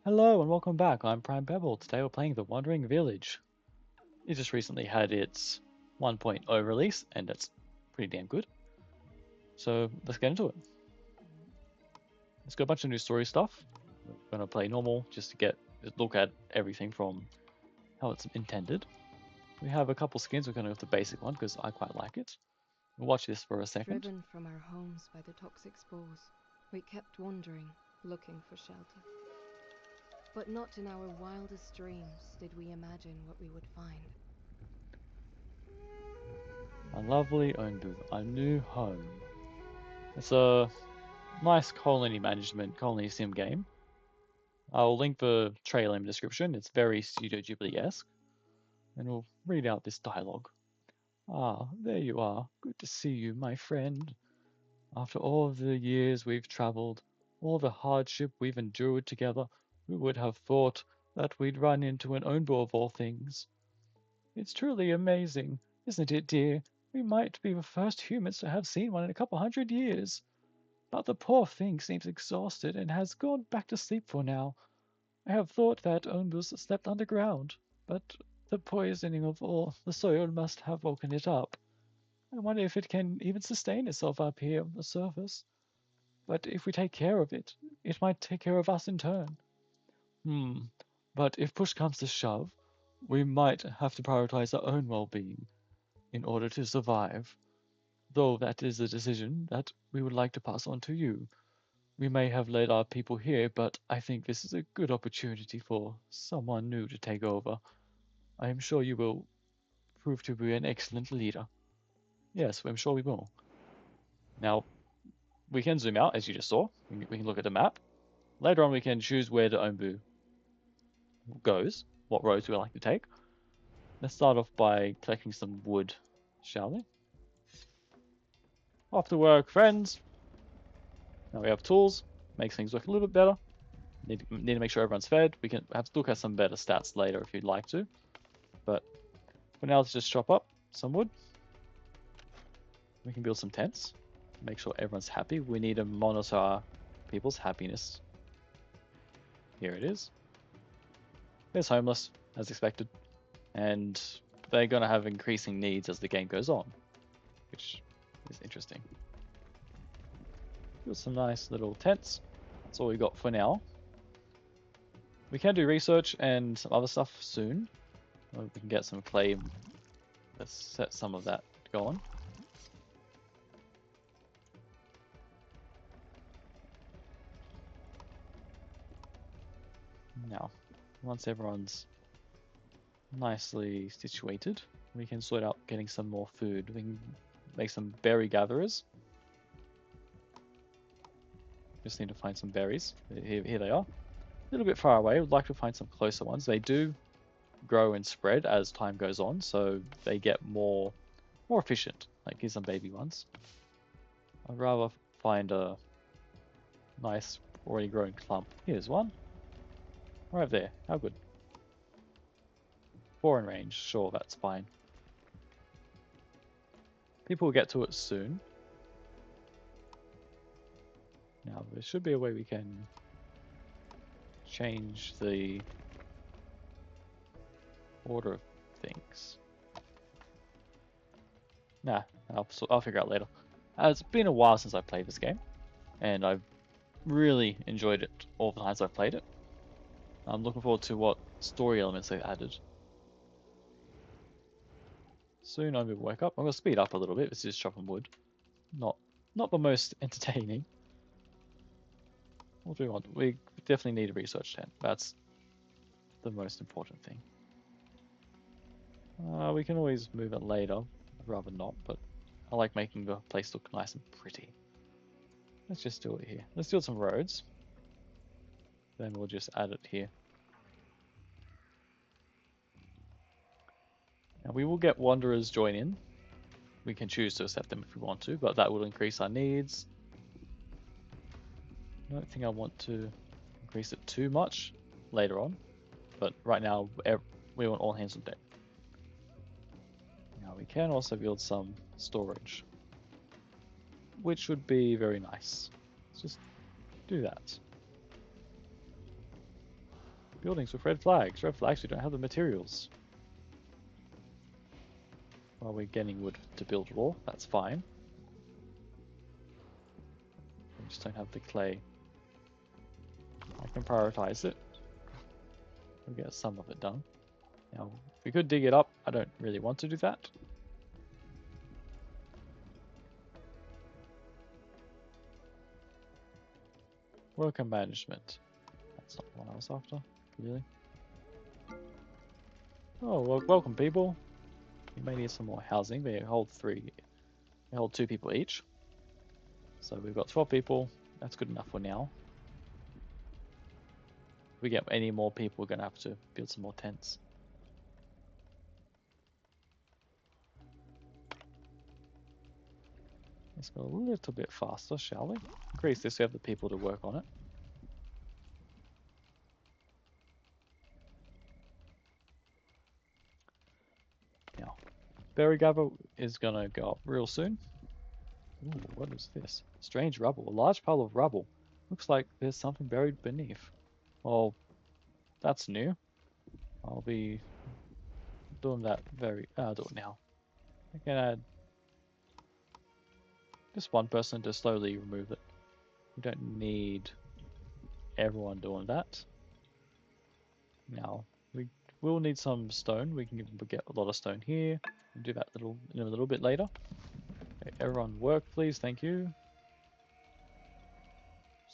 Hello and welcome back. I'm primepebble. Today we're playing The Wandering Village. It just recently had its 1.0 release and it's pretty damn good. So let's get into it. It's got a bunch of new story stuff. We're gonna play normal just to look at everything from how it's intended. We have a couple skins. We're gonna go with the basic one because I quite like it. We'll watch this for a second. Driven from our homes by the toxic spores, we kept wandering, looking for shelter. But not in our wildest dreams did we imagine what we would find. A lovely Onbu, a new home. It's a nice colony management, colony sim game. I'll link the trailer in the description. It's very Studio Ghibli-esque. And we'll read out this dialogue. Ah, there you are. Good to see you, my friend. After all the years we've traveled, all the hardship we've endured together, who would have thought that we'd run into an Onbo of all things? It's truly amazing, isn't it, dear? We might be the first humans to have seen one in a couple hundred years. But the poor thing seems exhausted and has gone back to sleep for now. I have thought that Onbus slept underground, but the poisoning of all the soil must have woken it up. I wonder if it can even sustain itself up here on the surface. But if we take care of it, it might take care of us in turn. Hmm. But if push comes to shove, we might have to prioritize our own well-being in order to survive. Though that is a decision that we would like to pass on to you. We may have led our people here, but I think this is a good opportunity for someone new to take over. I am sure you will prove to be an excellent leader. Yes, I'm sure we will. Now, we can zoom out, as you just saw. We can look at the map. Later on, we can choose where the Ombu goes, what roads we like to take. Let's start off by collecting some wood, shall we? Off to work, friends! Now we have tools, makes things look a little bit better. Need to make sure everyone's fed. We can have to look at some better stats later if you'd like to. But for now, let's just chop up some wood. We can build some tents. Make sure everyone's happy. We need to monitor our people's happiness. Here it is. There's homeless, as expected. And they're going to have increasing needs as the game goes on, which is interesting. Build some nice little tents. That's all we got for now. We can do research and some other stuff soon. We can get some clay. Let's set some of that going. Now, once everyone's nicely situated, we can sort out getting some more food. We can make some berry gatherers. Just need to find some berries. Here they are. A little bit far away. Would like to find some closer ones. They do grow and spread as time goes on, so they get more efficient. Like here's some baby ones. I'd rather find a nice already grown clump. Here's one. Right there. How good. 4 in range. Sure, that's fine. People will get to it soon. Now, there should be a way we can change the order of things. Nah, I'll figure out later. It's been a while since I played this game, and I've really enjoyed it all the times I've played it. I'm looking forward to what story elements they've added. Soon I'm gonna wake up. I'm gonna speed up a little bit. This is chopping wood. Not the most entertaining. What do we want? We definitely need a research tent. That's the most important thing. We can always move it later. I'd rather not, but I like making the place look nice and pretty. Let's just do it here. Let's build some roads. Then we'll just add it here. Now we will get wanderers join in. We can choose to accept them if we want to, but that will increase our needs. I don't think I want to increase it too much later on, but right now we want all hands on deck. Now we can also build some storage, which would be very nice. Let's just do that. Buildings with red flags. Red flags, we don't have the materials. Well, we're getting wood to build raw. That's fine. We just don't have the clay. I can prioritize it. We'll get some of it done. Now, we could dig it up. I don't really want to do that. Worker management. That's not the one I was after, really. Oh, well, welcome people. We may need some more housing. They hold 2 people each. So we've got 12 people. That's good enough for now. If we get any more people, we're going to have to build some more tents. Let's go a little bit faster, shall we? Increase this so we have the people to work on it. Now, berry gather is going to go up real soon. Ooh, what is this? Strange rubble. A large pile of rubble. Looks like there's something buried beneath. Well, that's new. I'll be doing that do it now. I can add just one person to slowly remove it. We don't need everyone doing that. Now, we will need some stone. We can get a lot of stone here. We'll do that in a little bit later. Okay, everyone work, please. Thank you.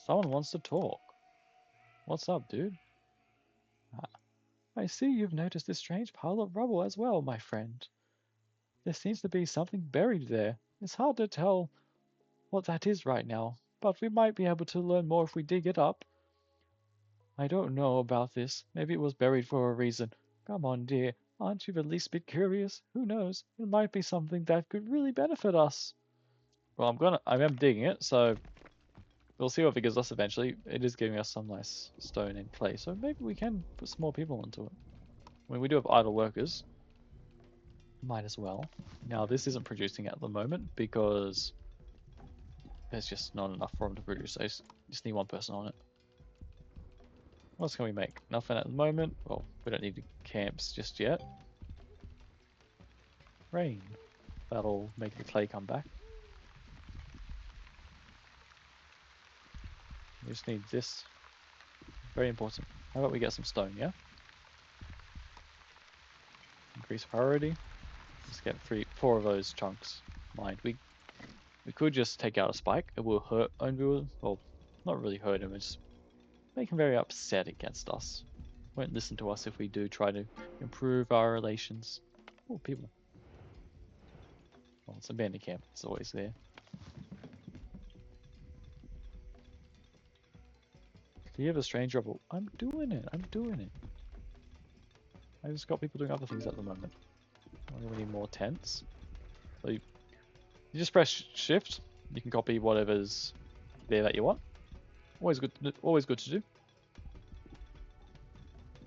Someone wants to talk. What's up, dude? Ah, I see you've noticed this strange pile of rubble as well, my friend. There seems to be something buried there. It's hard to tell what that is right now, but we might be able to learn more if we dig it up. I don't know about this. Maybe it was buried for a reason. Come on, dear. Aren't you the least bit curious? Who knows? It might be something that could really benefit us. Well, I am digging it, so we'll see what it gives us eventually. It is giving us some nice stone and clay, so maybe we can put some more people into it. I mean, we do have idle workers. Might as well. Now, this isn't producing at the moment because there's just not enough for them to produce. I just need one person on it. What else can we make? Nothing at the moment. Well, we don't need the camps just yet. Rain. That'll make the clay come back. We just need this. Very important. How about we get some stone, yeah? Increase priority. Let's get 4 of those chunks mined. We could just take out a spike. It will hurt own viewers. Well, not really hurt him. It's just make him very upset against us. Won't listen to us if we do try to improve our relations. Oh, people. Well, it's a bandit camp. It's always there. Do you have a strange rebel? I'm doing it. I'm doing it. I just got people doing other things at the moment. We need more tents. So you just press shift. You can copy whatever's there that you want. Always good. Always good to do.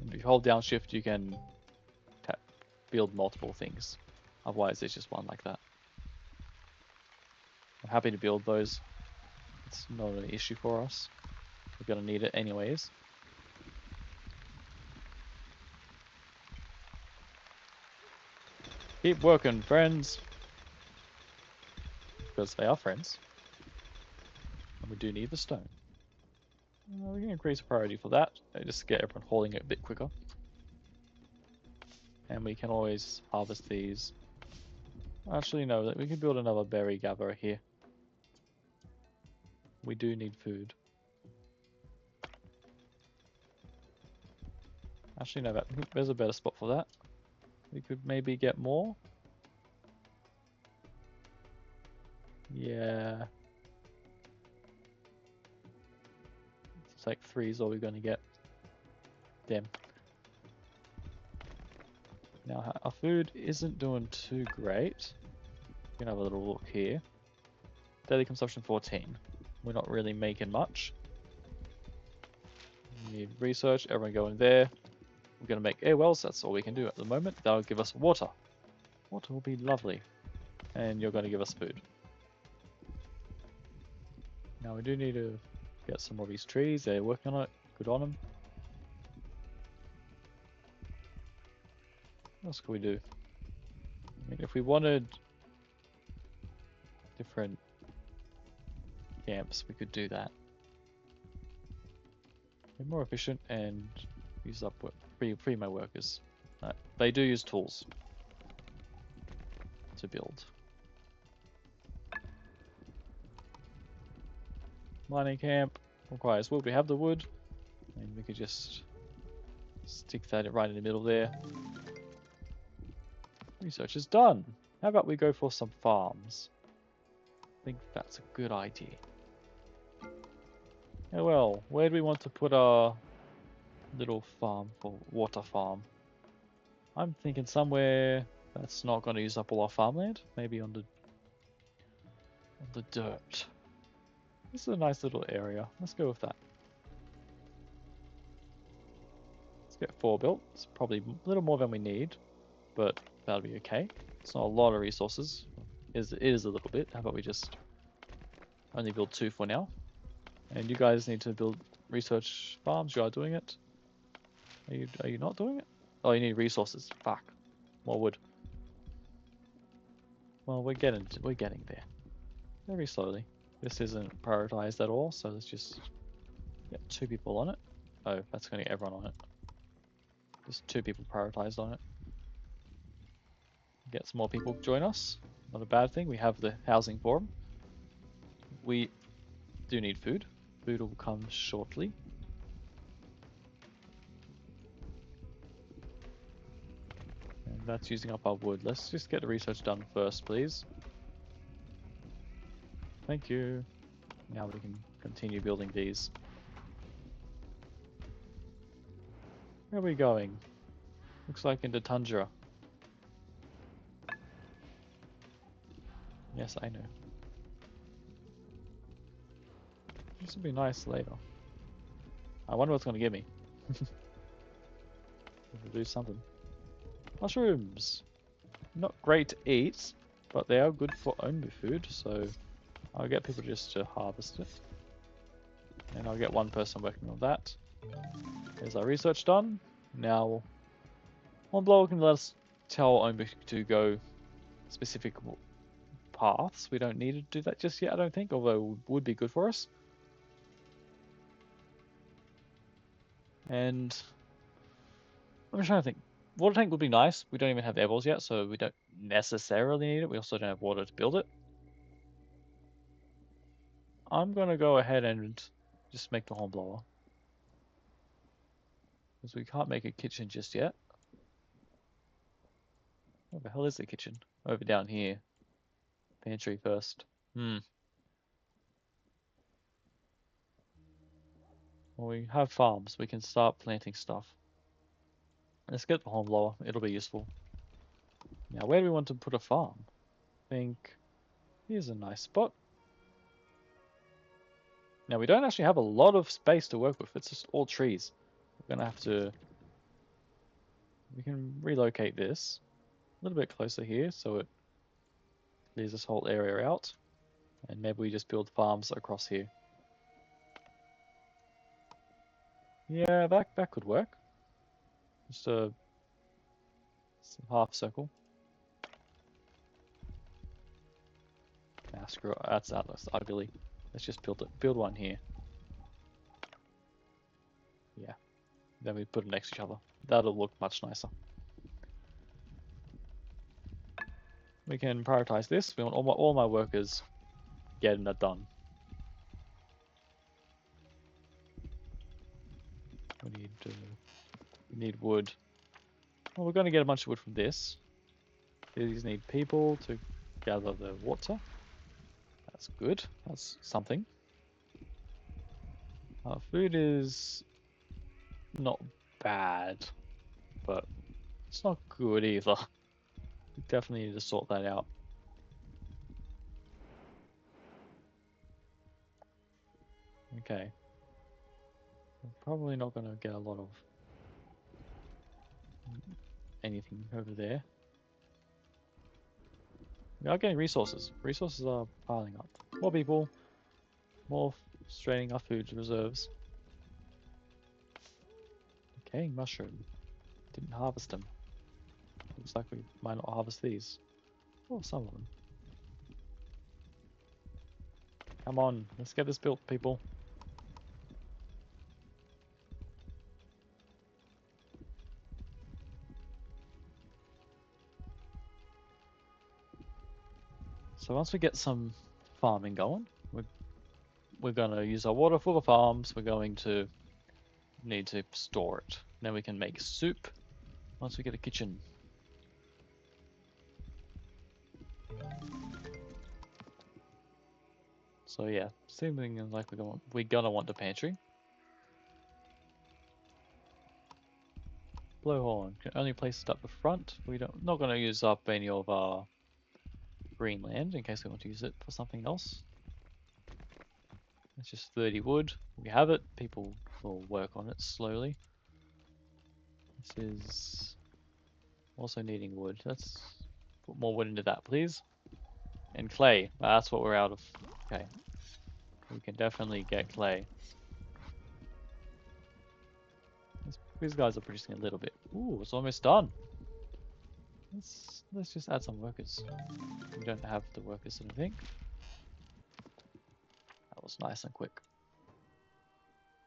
If you hold down shift, you can build multiple things. Otherwise, there's just one like that. I'm happy to build those. It's not an issue for us. We're gonna need it anyways. Keep working, friends. Because they are friends. And we do need the stone. We can increase priority for that. Just get everyone hauling it a bit quicker. And we can always harvest these. Actually, no, we can build another berry gatherer here. We do need food. Actually, no, there's a better spot for that. We could maybe get more. Yeah. It's like 3 is all we're going to get. Damn. Now, our food isn't doing too great. We can have a little look here. Daily consumption 14. We're not really making much. We need research, everyone go in there. We're going to make air wells, that's all we can do at the moment. That'll give us water. Water will be lovely. And you're going to give us food. Now we do need to get some more of these trees, they're working on it. Good on them. What else could we do? I mean, if we wanted different camps, we could do that. Be more efficient and use up free my workers. They do use tools to build. Mining camp requires wood. We have the wood, and we could just stick that right in the middle there. Research is done. How about we go for some farms? I think that's a good idea. Yeah, well, where do we want to put our little farm for water farm? I'm thinking somewhere that's not going to use up all our farmland. Maybe on the dirt. This is a nice little area. Let's go with that. Let's get 4 built. It's probably a little more than we need, but that'll be okay. It's not a lot of resources. It is a little bit. How about we just only build 2 for now? And you guys need to build research farms. You are doing it. Are you not doing it? Oh, you need resources. Fuck. More wood. Well, we're getting there. Very slowly. This isn't prioritized at all, so let's just get 2 people on it. Oh, that's going to get everyone on it. Just 2 people prioritized on it. Get some more people join us. Not a bad thing. We have the housing for them. We do need food. Food will come shortly. And that's using up our wood. Let's just get the research done first, please. Thank you. Now we can continue building these. Where are we going? Looks like into tundra. Yes, I know. This will be nice later. I wonder what's going to give me. We'll do something. Mushrooms! Not great to eat, but they are good for only food, so I'll get people just to harvest it. And I'll get 1 person working on that. There's our research done. Now, one blower can let us tell Ombi to go specific paths. We don't need to do that just yet, I don't think, although it would be good for us. And I'm trying to think. Water tank would be nice. We don't even have airballs yet, so we don't necessarily need it. We also don't have water to build it. I'm going to go ahead and just make the horn blower. Because we can't make a kitchen just yet. Where the hell is the kitchen? Over down here. Pantry first. Well, we have farms. We can start planting stuff. Let's get the horn blower. It'll be useful. Now, where do we want to put a farm? I think here's a nice spot. Now, we don't actually have a lot of space to work with. It's just all trees. We're going to have to... We can relocate this a little bit closer here so it clears this whole area out. And maybe we just build farms across here. Yeah, that could work. Just a half circle. Nah, screw it. That's ugly. Let's just build it. Build one here. Yeah. Then we put it next to each other. That'll look much nicer. We can prioritize this. We want all my workers getting that done. We need wood. Well, we're going to get a bunch of wood from this. These need people to gather the water. That's good. That's something. Food is not bad, but it's not good either. We definitely need to sort that out. Okay. We're probably not going to get a lot of anything over there. We are getting resources. Resources are piling up. More people. More straining our food reserves. Decaying mushroom. Didn't harvest them. Looks like we might not harvest these. Oh, some of them. Come on, let's get this built, people. So once we get some farming going, we're gonna use our water for the farms. We're going to need to store it. Then we can make soup once we get a kitchen. So yeah, seeming like we're gonna want the pantry. Blowhorn can only place it up the front. Not gonna use up any of our green land in case we want to use it for something else. It's just 30 wood. We have it. People will work on it slowly. This is also needing wood. Let's put more wood into that, please. And clay. That's what we're out of. Okay. We can definitely get clay. These guys are producing a little bit. Ooh, it's almost done. Let's just add some workers. We don't have the workers, I don't think. That was nice and quick.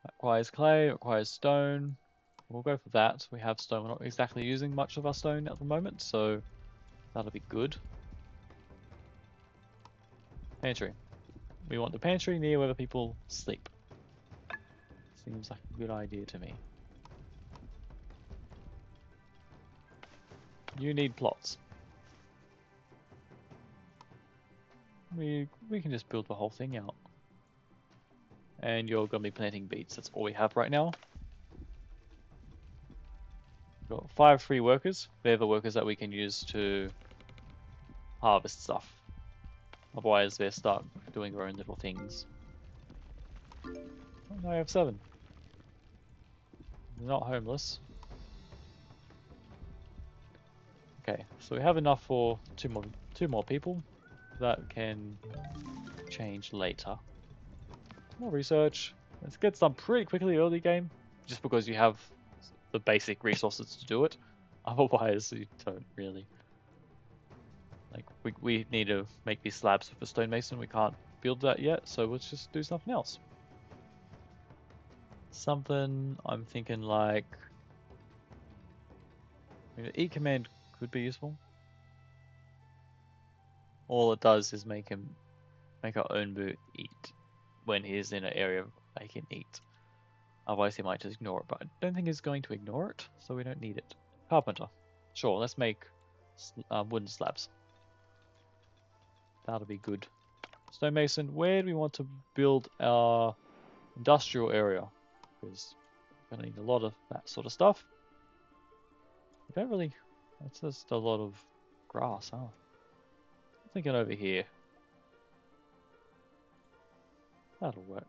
That requires clay, it requires stone. We'll go for that. We have stone. We're not exactly using much of our stone at the moment, so that'll be good. Pantry. We want the pantry near where the people sleep. Seems like a good idea to me. You need plots. We can just build the whole thing out. And you're gonna be planting beets. That's all we have right now. Got 5 free workers. They're the workers that we can use to harvest stuff. Otherwise, they start doing their own little things. Oh, now I have 7. They're not homeless. Okay, so we have enough for two more people. That can change later. More research. Let's get some pretty quickly early game, just because you have the basic resources to do it. Otherwise, you don't really. Like, we need to make these slabs with a stonemason. We can't build that yet, so let's just do something else. Something I'm thinking like... Maybe the E command could be useful. All it does is make our own boot eat when he's in an area they can eat. Otherwise he might just ignore it, but I don't think he's going to ignore it, so we don't need it. Carpenter. Sure, let's make wooden slabs. That'll be good. Stonemason, where do we want to build our industrial area? Because we're going to need a lot of that sort of stuff. We don't really... That's just a lot of grass, huh? I'm thinking over here. That'll work.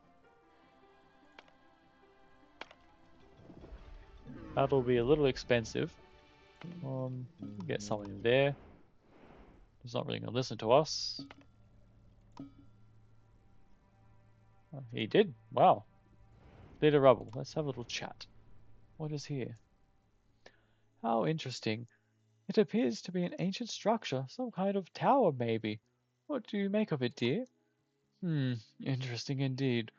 That'll be a little expensive. Get someone in there. He's not really going to listen to us. Oh, he did. Wow. Bit of rubble. Let's have a little chat. What is here? How interesting. It appears to be an ancient structure, some kind of tower maybe. What do you make of it, dear? Interesting indeed.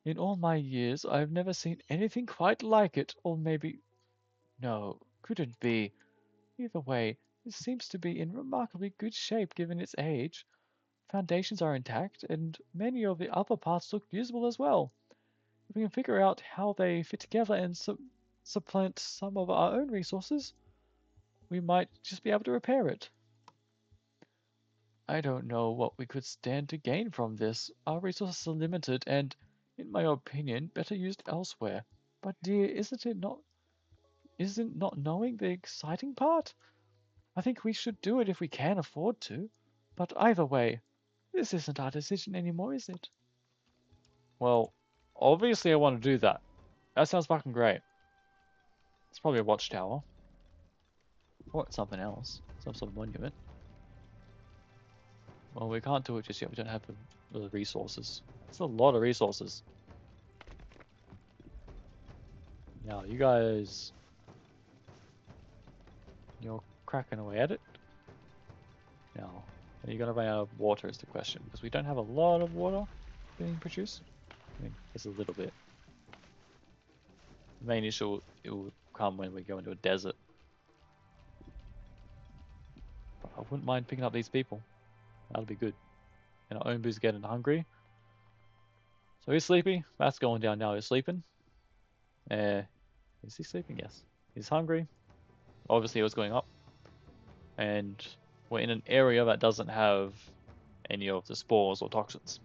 In all my years, I've never seen anything quite like it, or maybe... No, couldn't be. Either way, it seems to be in remarkably good shape given its age. Foundations are intact, and many of the other parts look usable as well. If we can figure out how they fit together and supplant some of our own resources, we might just be able to repair it. I don't know what we could stand to gain from this. Our resources are limited and, in my opinion, better used elsewhere. But dear, isn't not knowing the exciting part? I think we should do it if we can afford to. But either way, this isn't our decision anymore, is it? Well, obviously I want to do that. That sounds fucking great. It's probably a watchtower. Or it's something else. Some sort of monument. Well, we can't do it just yet. We don't have the resources. It's a lot of resources. Now, you guys... You're cracking away at it. Now, are you going to run out of water is the question, because we don't have a lot of water being produced. I mean, there's a little bit. The main issue it will come when we go into a desert. But I wouldn't mind picking up these people. That'll be good. And our Ombu's getting hungry. So he's sleepy. That's going down now. He's sleeping. Is he sleeping? Yes. He's hungry. Obviously, it was going up. And we're in an area that doesn't have any of the spores or toxins.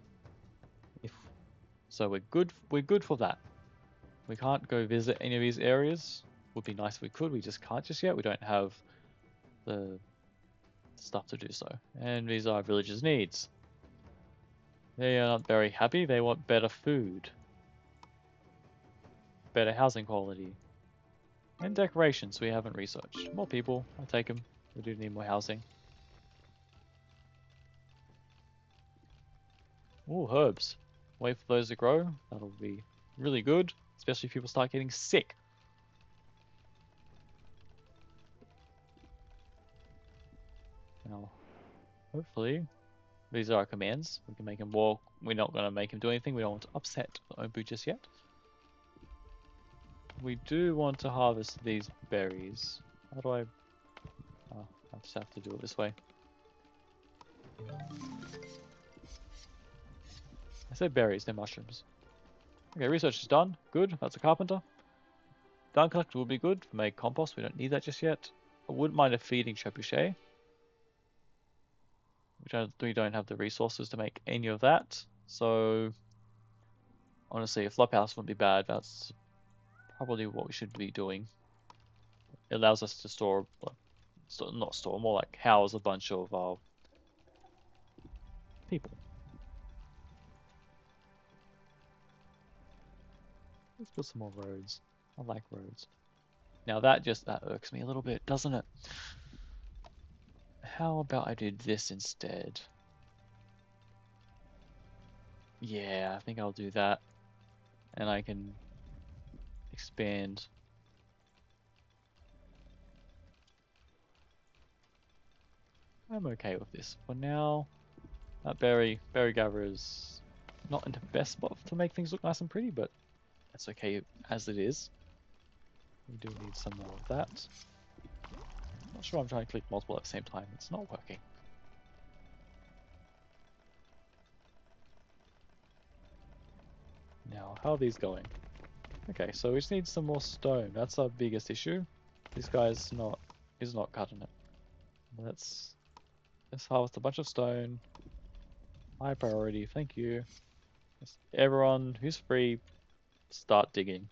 So we're good. We're good for that. We can't go visit any of these areas. Would be nice if we could. We just can't just yet. We don't have the stuff to do so. And these are villagers' needs. They are not very happy. They want better food, better housing quality, and decorations we haven't researched. More people. I'll take them. We do need more housing. Ooh, herbs. Wait for those to grow. That'll be really good, especially if people start getting sick. Now, hopefully, these are our commands. We can make him walk. We're not going to make him do anything. We don't want to upset Ombu just yet. We do want to harvest these berries. How do I... Oh, I just have to do it this way. I said berries, they're mushrooms. Okay, research is done. Good, that's a carpenter. Dung collector will be good for make compost. We don't need that just yet. I wouldn't mind a feeding trebuchet. We don't have the resources to make any of that. So, honestly, a flophouse wouldn't be bad. That's probably what we should be doing. It allows us to store, not store, more like house a bunch of people. Let's put some more roads. I like roads. Now that irks me a little bit, doesn't it? How about I did this instead? Yeah, I think I'll do that. And I can expand. I'm okay with this. For now, that berry gatherer is not in the best spot to make things look nice and pretty, but that's okay as it is. We do need some more of that. Not sure I'm trying to click multiple at the same time. It's not working. Now, how are these going? Okay, so we just need some more stone. That's our biggest issue. This guy's not, he's not cutting it. Let's harvest a bunch of stone. High priority, thank you. Everyone who's free, start digging.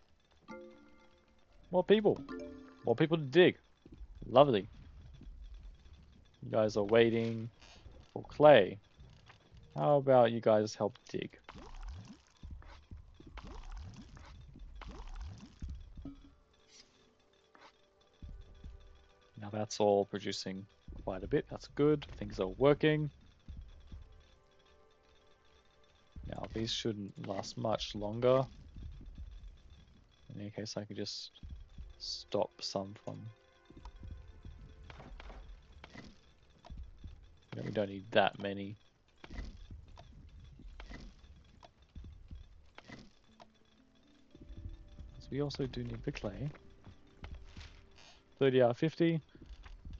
More people. More people to dig. Lovely. You guys are waiting for clay. How about you guys help dig? Now that's all producing quite a bit. That's good. Things are working. Now these shouldn't last much longer. In any case, I could just stop some from... We don't need that many. So we also do need the clay. 30 out of 50.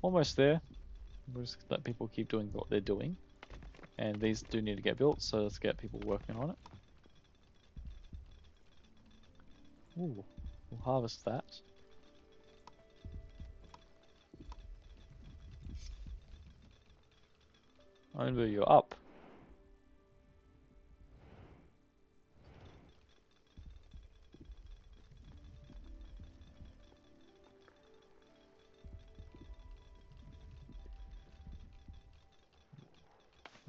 Almost there. We'll just let people keep doing what they're doing. And these do need to get built, so let's get people working on it. Ooh, we'll harvest that. Over, you're up.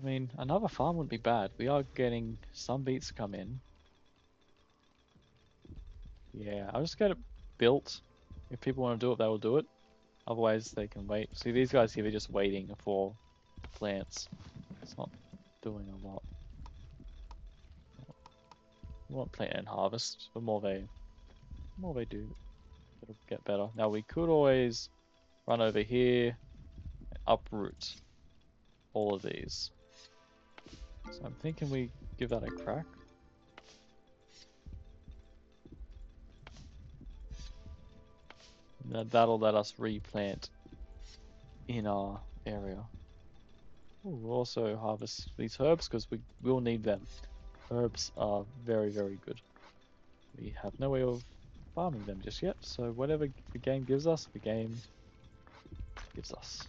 I mean, another farm wouldn't be bad. We are getting some beets come in. Yeah, I'll just get it built. If people want to do it, they will do it. Otherwise, they can wait. See, these guys here, they're just waiting for the plants. It's not doing a lot. We want plant and harvest. The more they do, it'll get better. Now, we could always run over here, uproot all of these. So I'm thinking we give that a crack. That'll let us replant in our area. Ooh, we'll also harvest these herbs because we will need them. Herbs are very, very good. We have no way of farming them just yet, so whatever the game gives us, the game gives us.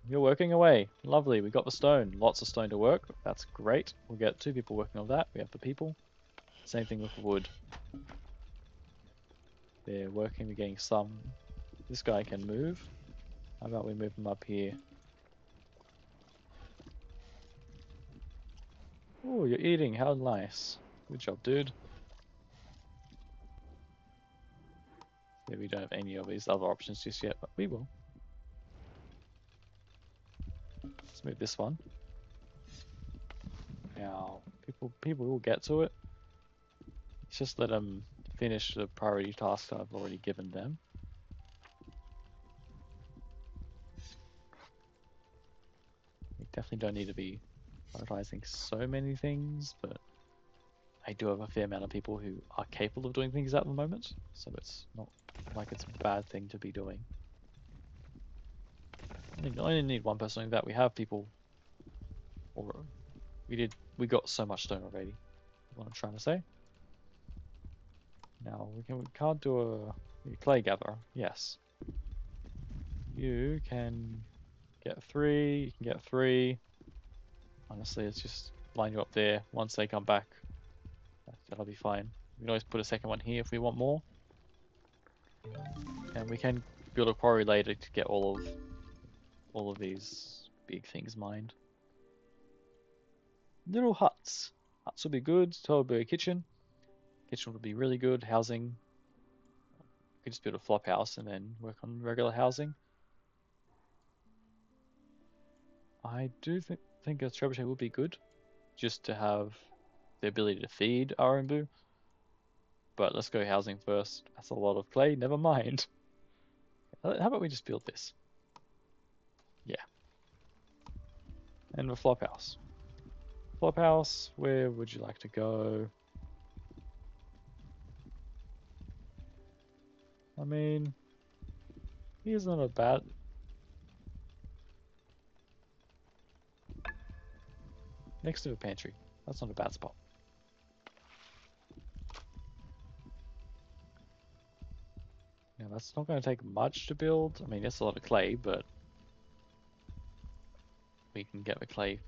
You're working away. Lovely, we got the stone. Lots of stone to work. That's great. We'll get 2 people working on that. We have the people. Same thing with the wood. They're working, we're getting some. This guy can move. How about we move him up here? Oh, you're eating. How nice. Good job, dude. Yeah, we don't have any of these other options just yet, but we will. Let's move this one. Now, people will get to it. It's just let them finish the priority task I've already given them. We definitely don't need to be prioritizing so many things, but I do have a fair amount of people who are capable of doing things at the moment, so it's not like it's a bad thing to be doing. I only need one person doing that. We have people, or we got so much stone already. What I'm trying to say. Now we can't do a clay gatherer. Yes, you can get 3. You can get 3. Honestly, let's just line you up there. Once they come back, that'll be fine. We can always put a second one here if we want more. And we can build a quarry later to get all of these big things mined. Little huts. Huts will be good. So will be a kitchen. Kitchen would be really good. Housing. We could just build a flop house and then work on regular housing. I do think a trebuchet would be good, just to have the ability to feed our Arumbu. But let's go housing first. That's a lot of clay. Never mind. How about we just build this? Yeah. And the flop house. Flop house, where would you like to go? I mean, here's not a bad. Next to a pantry. That's not a bad spot. Now, that's not going to take much to build. I mean, it's a lot of clay, but we can get the clay.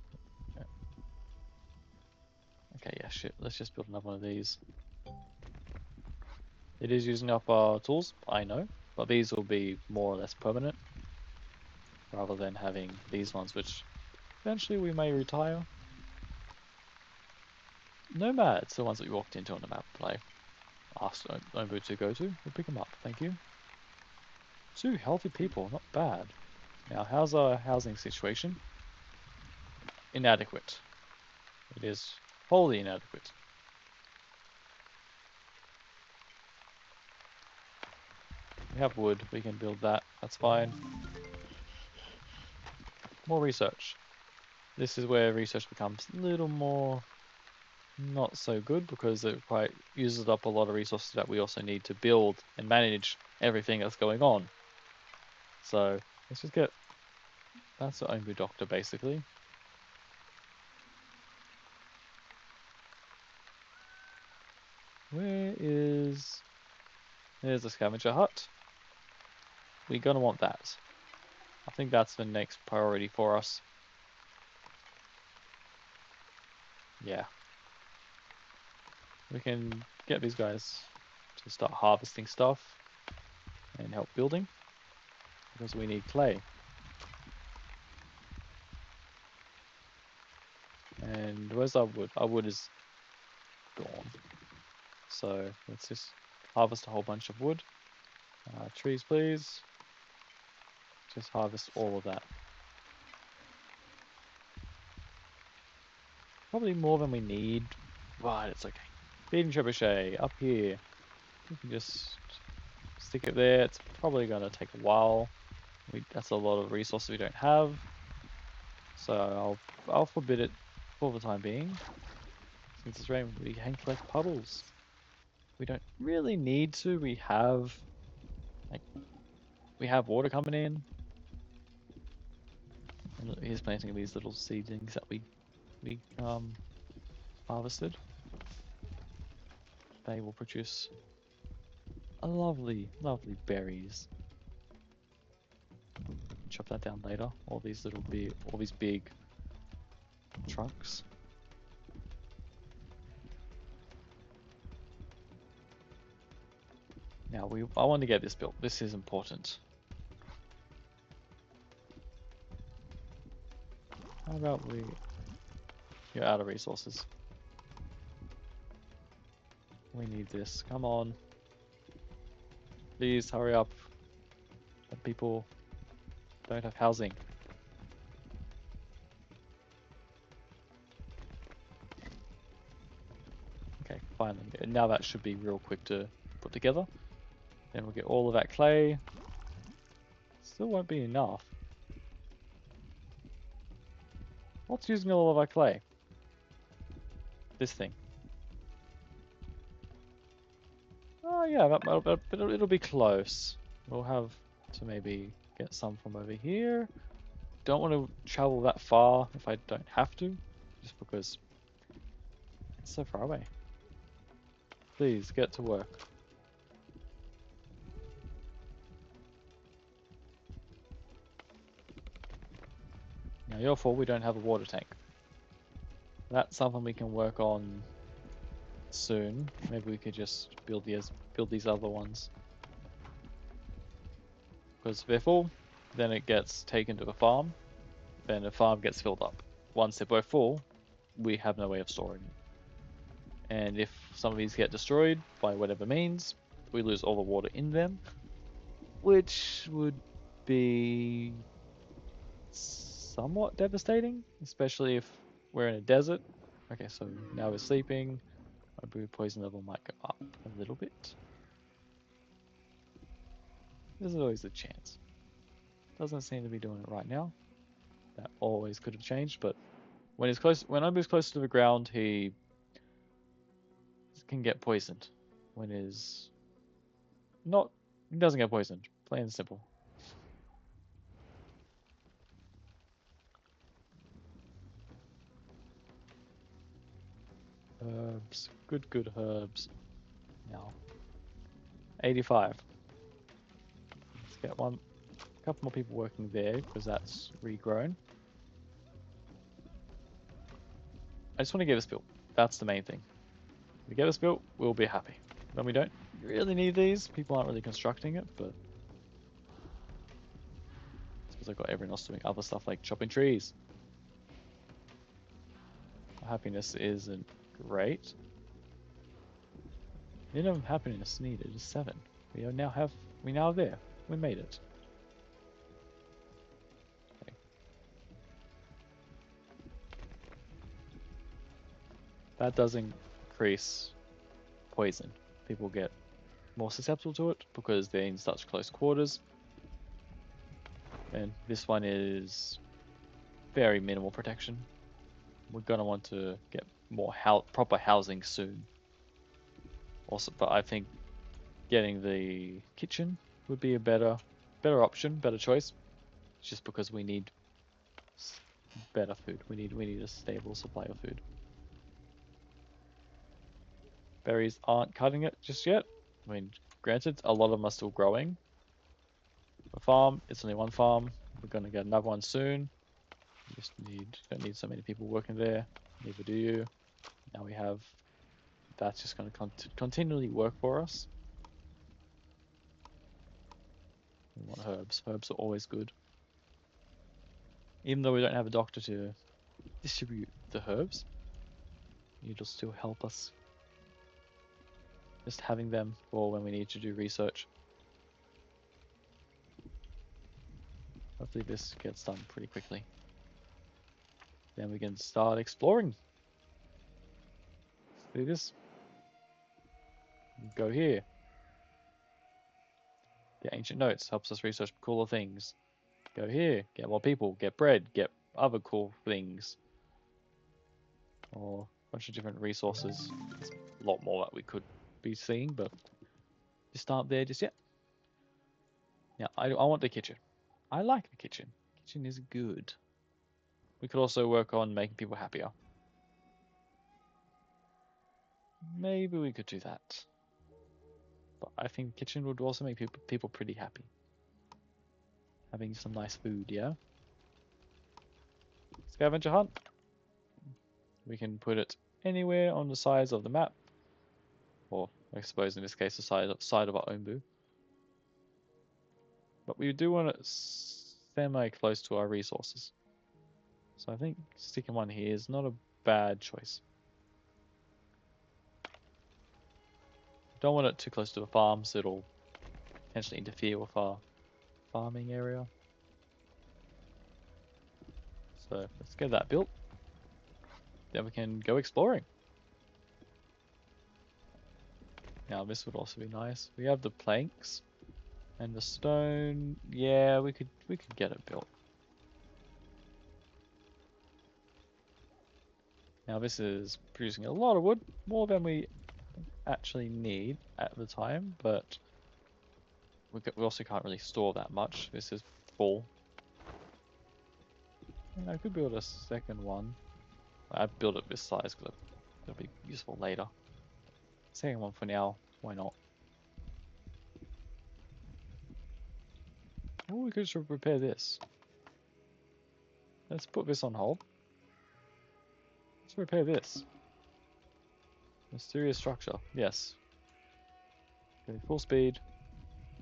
Okay, yeah, shit. Let's just build another one of these. It is using up our tools, I know, but these will be more or less permanent, rather than having these ones, which eventually we may retire. Nomads, the ones that we walked into on the map play. Asked Ombu to go to. We'll pick them up, thank you. 2 healthy people, not bad. Now, how's our housing situation? Inadequate. It is wholly inadequate. We have wood, we can build that, that's fine. More research. This is where research becomes a little more not so good because it quite uses up a lot of resources that we also need to build and manage everything that's going on. So let's just get, that's the Ombu Doctor basically. There's the scavenger hut. We're gonna want that. I think that's the next priority for us. Yeah. We can get these guys to start harvesting stuff and help building because we need clay. And where's our wood? Our wood is gone. So let's just harvest a whole bunch of wood. Trees, please. Just harvest all of that. Probably more than we need, but it's okay. Feeding trebuchet up here. We can just stick it there. It's probably going to take a while. That's a lot of resources we don't have. So I'll forbid it for the time being. Since it's rain, we can collect puddles. We don't really need to. Like we have water coming in. And here's planting these little seedlings that we harvested. They will produce a lovely berries. Chop that down later. All these big trucks. Now I want to get this built. This is important. How about you're out of resources. We need this. Come on. Please hurry up. The people don't have housing. Okay, finally. Now that should be real quick to put together. Then we'll get all of that clay. Still won't be enough. What's using all of our clay? This thing. Oh yeah, it'll be close. We'll have to maybe get some from over here. Don't want to travel that far if I don't have to, just because it's so far away. Please get to work. Now your fault we don't have a water tank. That's something we can work on soon. Maybe we could just build these other ones. Because if they're full, then it gets taken to the farm. Then the farm gets filled up. Once they're both full, we have no way of storing it. And if some of these get destroyed by whatever means, we lose all the water in them, which would be somewhat devastating, especially if we're in a desert. Okay, so now we're sleeping. My brew poison level might go up a little bit. There's always a chance. Doesn't seem to be doing it right now. That always could have changed, but when Obu's close to the ground, he can get poisoned. When he's not, he doesn't get poisoned. Plain and simple. Herbs, good herbs. Now, 85. Let's get a couple more people working there because that's regrown. I just want to get this built. That's the main thing. If we get this built, we'll be happy. When we don't really need these, people aren't really constructing it, but it's because I've got everyone else doing other stuff like chopping trees. Happiness isn't great. Minimum happiness needed is 7. We now have there. We made it. Okay. That does increase poison. People get more susceptible to it because they're in such close quarters. And this one is very minimal protection. We're gonna want to get more proper housing soon. Also, but I think getting the kitchen would be a better option, better choice. Just because we need better food. We need a stable supply of food. Berries aren't cutting it just yet. I mean, granted, a lot of them are still growing. The farm, it's only one farm. We're gonna get another one soon. You just don't need so many people working there. Neither do you. Now we have that's just gonna continually work for us. We want herbs. Herbs are always good. Even though we don't have a doctor to distribute the herbs, it'll still help us. Just having them for when we need to do research. Hopefully this gets done pretty quickly. Then we can start exploring. See this? Go here. The ancient notes helps us research cooler things. Go here, get more people, get bread, get other cool things. Or a bunch of different resources. There's a lot more that we could be seeing, but just aren't there just yet. Yeah, I want the kitchen. I like the kitchen. Kitchen is good. We could also work on making people happier. Maybe we could do that. But I think kitchen would also make people pretty happy. Having some nice food, yeah? Scavenger hunt. We can put it anywhere on the sides of the map. Or, I suppose in this case, the side of our own boo. But we do want it semi-close to our resources. So I think sticking one here is not a bad choice. Don't want it too close to the farm, so it'll potentially interfere with our farming area. So let's get that built. Then we can go exploring. Now this would also be nice. We have the planks and the stone. Yeah, we could get it built. Now this is producing a lot of wood, more than we actually need at the time, but we also can't really store that much. This is full. And I could build a second one. I'd build it this size because it'll be useful later. Second one for now, why not? Oh, we could just repair this. Let's put this on hold. Let's repair this. Mysterious structure, yes. Okay, full speed.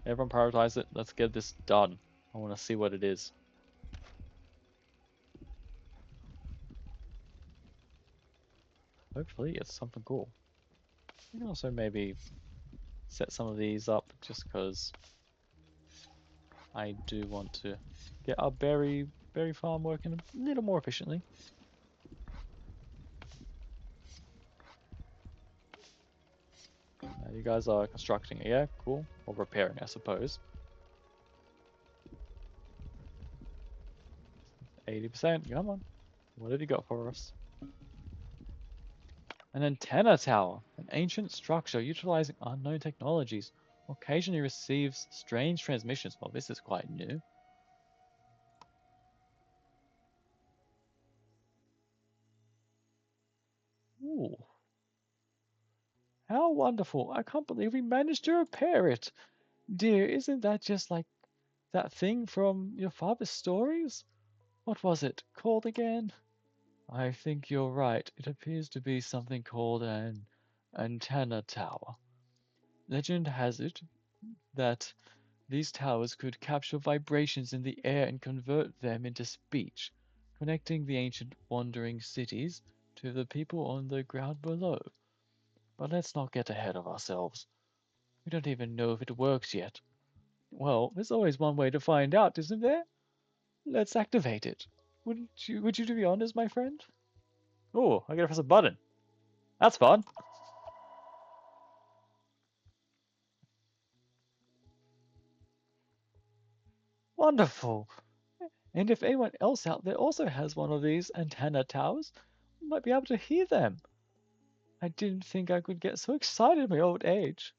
Everyone prioritize it. Let's get this done. I want to see what it is. Hopefully it's something cool. We can also maybe set some of these up just because I do want to get our berry farm working a little more efficiently. You guys are constructing it, yeah? Cool. Or repairing, I suppose. 80%, come on. What have you got for us? An antenna tower, an ancient structure utilizing unknown technologies, occasionally receives strange transmissions. Well, this is quite new. Ooh. How wonderful. I can't believe we managed to repair it. Dear, isn't that just like that thing from your father's stories? What was it called again? I think you're right. It appears to be something called an antenna tower. Legend has it that these towers could capture vibrations in the air and convert them into speech, connecting the ancient wandering cities to the people on the ground below. But let's not get ahead of ourselves. We don't even know if it works yet. Well, there's always one way to find out, isn't there? Let's activate it. Would you do the honors, my friend? Oh, I gotta press a button. That's fun. Wonderful. And if anyone else out there also has one of these antenna towers, we might be able to hear them. I didn't think I could get so excited in my old age.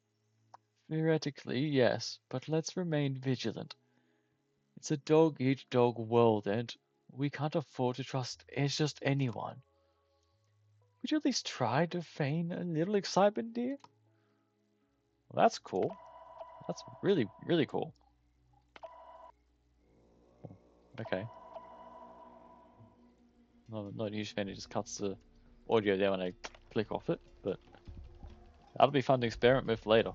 Theoretically, yes, but let's remain vigilant. It's a dog-eat-dog world, and we can't afford to trust just anyone. Would you at least try to feign a little excitement, dear? Well, that's cool. That's really, really cool. Okay. Not a huge fan. It just cuts the audio there when I click off it, but that'll be fun to experiment with later.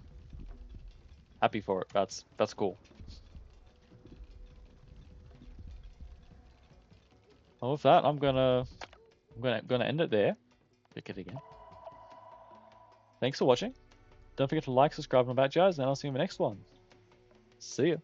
Happy for it. That's cool. Well, with that, I'm gonna end it there. Click it again. Thanks for watching. Don't forget to like, subscribe, and all that jazz, and I'll see you in the next one. See ya.